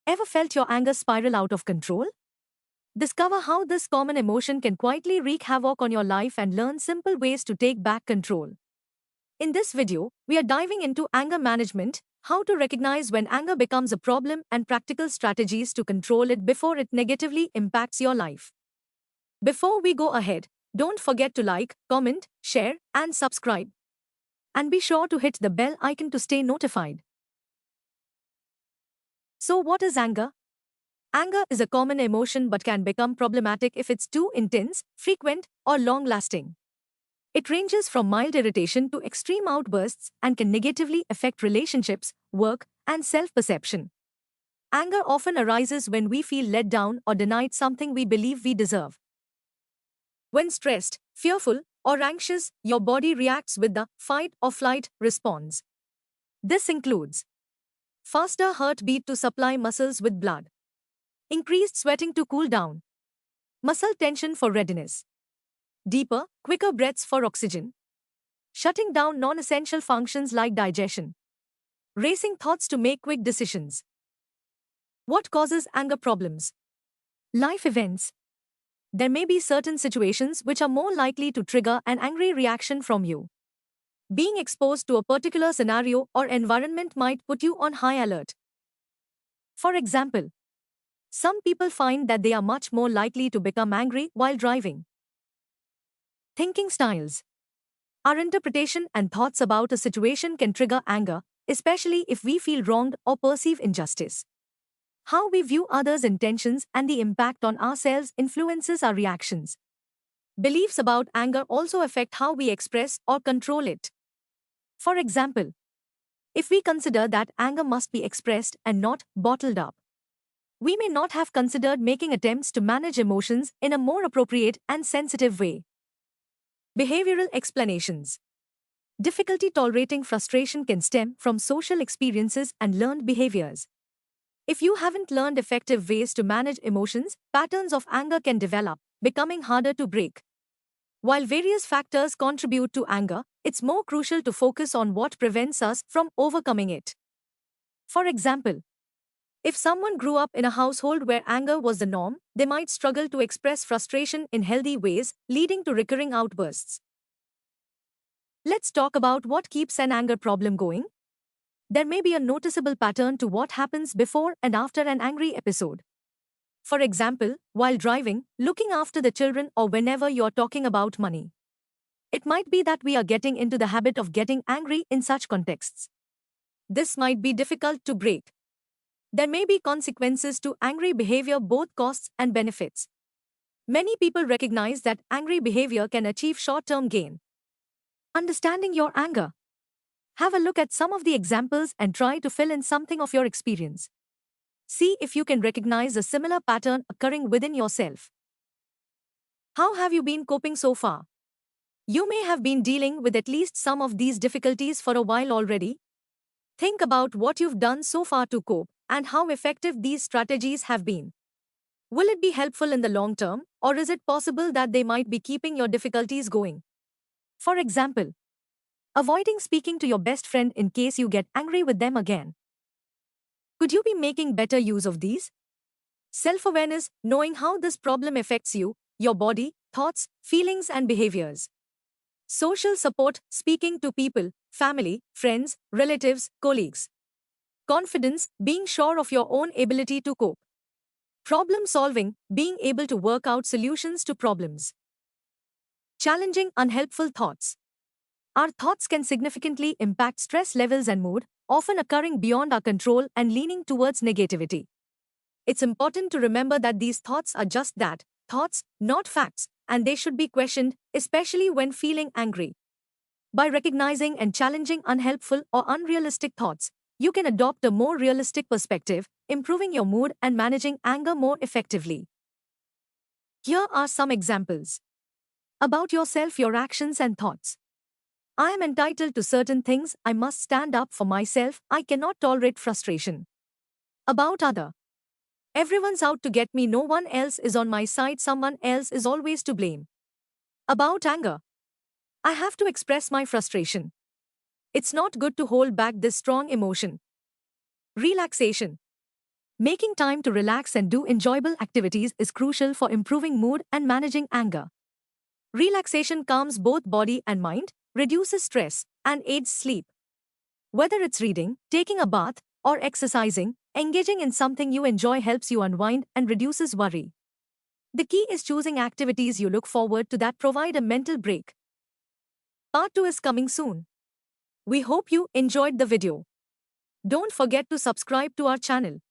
Ever felt your anger spiral out of control? Discover how this common emotion can quietly wreak havoc on your life and learn simple ways to take back control. In this video, we are diving into anger management, how to recognize when anger becomes a problem, and practical strategies to control it before it negatively impacts your life. Before we go ahead, don't forget to like, comment, share, and subscribe. And be sure to hit the bell icon to stay notified. So, what is anger? Anger is a common emotion but can become problematic if it's too intense, frequent, or long lasting. It ranges from mild irritation to extreme outbursts and can negatively affect relationships, work, and self perception. Anger often arises when we feel let down or denied something we believe we deserve. When stressed, fearful, or anxious, your body reacts with the fight or flight response. This includes faster heartbeat to supply muscles with blood, increased sweating to cool down, muscle tension for readiness, deeper, quicker breaths for oxygen, shutting down non-essential functions like digestion, racing thoughts to make quick decisions. What causes anger problems? Life events. There may be certain situations which are more likely to trigger an angry reaction from you. Being exposed to a particular scenario or environment might put you on high alert. For example, some people find that they are much more likely to become angry while driving. Thinking styles. Our interpretation and thoughts about a situation can trigger anger, especially if we feel wronged or perceive injustice. How we view others' intentions and the impact on ourselves influences our reactions. Beliefs about anger also affect how we express or control it. For example, if we consider that anger must be expressed and not bottled up, we may not have considered making attempts to manage emotions in a more appropriate and sensitive way. Behavioral explanations. Difficulty tolerating frustration can stem from social experiences and learned behaviors. If you haven't learned effective ways to manage emotions, patterns of anger can develop, becoming harder to break. While various factors contribute to anger, it's more crucial to focus on what prevents us from overcoming it. For example, if someone grew up in a household where anger was the norm, they might struggle to express frustration in healthy ways, leading to recurring outbursts. Let's talk about what keeps an anger problem going. There may be a noticeable pattern to what happens before and after an angry episode. For example, while driving, looking after the children, or whenever you're talking about money. It might be that we are getting into the habit of getting angry in such contexts. This might be difficult to break. There may be consequences to angry behavior, both costs and benefits. Many people recognize that angry behavior can achieve short-term gain. Understanding your anger. Have a look at some of the examples and try to fill in something of your experience. See if you can recognize a similar pattern occurring within yourself. How have you been coping so far? You may have been dealing with at least some of these difficulties for a while already. Think about what you've done so far to cope and how effective these strategies have been. Will it be helpful in the long term, or is it possible that they might be keeping your difficulties going? For example, avoiding speaking to your best friend in case you get angry with them again. Could you be making better use of these? Self-awareness, knowing how this problem affects you, your body, thoughts, feelings, and behaviors. Social support, speaking to people, family, friends, relatives, colleagues. Confidence, being sure of your own ability to cope. Problem solving, being able to work out solutions to problems. Challenging unhelpful thoughts. Our thoughts can significantly impact stress levels and mood, often occurring beyond our control and leaning towards negativity. It's important to remember that these thoughts are just that, thoughts, not facts, and they should be questioned, especially when feeling angry. By recognizing and challenging unhelpful or unrealistic thoughts, you can adopt a more realistic perspective, improving your mood and managing anger more effectively. Here are some examples. About yourself, your actions and thoughts. I am entitled to certain things, I must stand up for myself, I cannot tolerate frustration. About other. Everyone's out to get me, no one else is on my side, someone else is always to blame. About anger. I have to express my frustration. It's not good to hold back this strong emotion. Relaxation. Making time to relax and do enjoyable activities is crucial for improving mood and managing anger. Relaxation calms both body and mind, reduces stress, and aids sleep. Whether it's reading, taking a bath, or exercising, engaging in something you enjoy helps you unwind and reduces worry. The key is choosing activities you look forward to that provide a mental break. Part 2 is coming soon. We hope you enjoyed the video. Don't forget to subscribe to our channel.